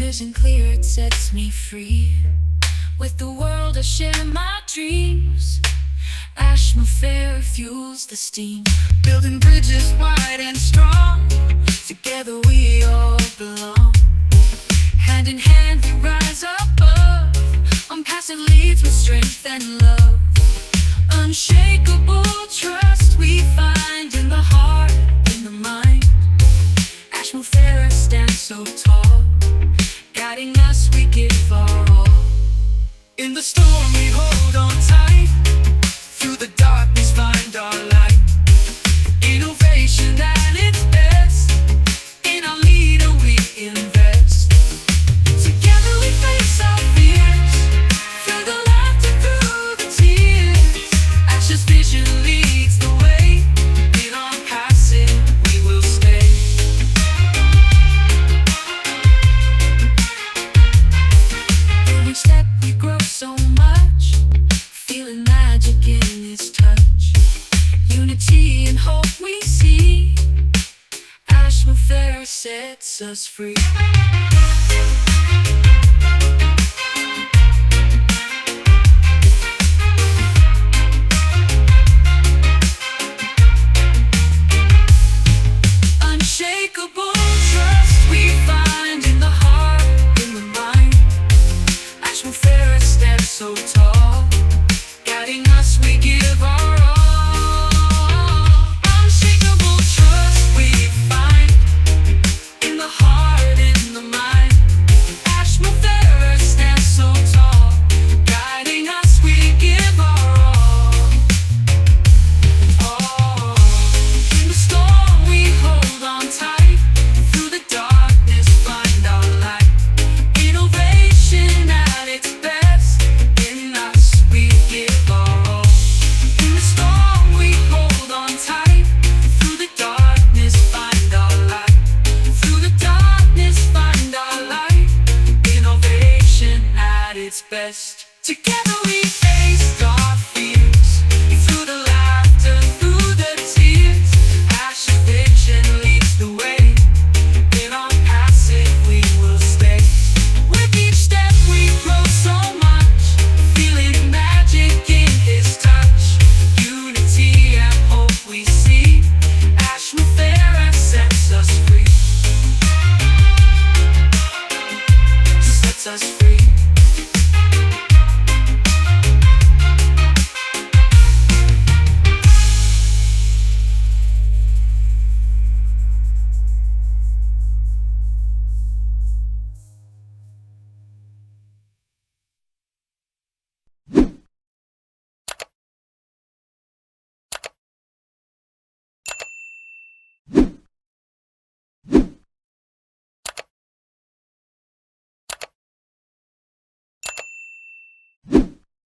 vision clear, it sets me free. With the world I share my dreams. MUFAREH fuels the steam. Building bridges wide and strong. Together we all belong. Hand in hand we rise above. Onpassive leads with strength and love. Unshakable trust we find in the heart, in the mind. MUFAREH stands so tall. Guiding us we give our all. In the storm we hold on tight. Through the darkness find our light. Innovation at its best. In our leader we invest. Together we face our fears. Through the laughter, through the tears. Ashes vision leads the way. In Onpassive we will stay. Every step we grow so much. Feeling magic in his touch. Unity and hope we see. MUFAREH sets us free. Unshakable trust we find in the heart, in the mind. MUFAREH stands so tall. Guiding us we give our all. Unshakable trust we find in the heart, in the mind. MUFAREH stands so tall. Guiding us we give our all. Oh, in the storm we hold on tight. Through the darkness find our light. Innovation at its best. In us we give our all. In the storm we hold on tight. Through the darkness find our light. Through the darkness find our light. Innovation at its best. Together we face our fears. Through the laughter, through the tears. Ashes vision leads the way. In Onpassive we will stay. With each step we grow so much. Feeling magic in his touch. Unity and hope we see. MUFAREH sets us free. Sets us free.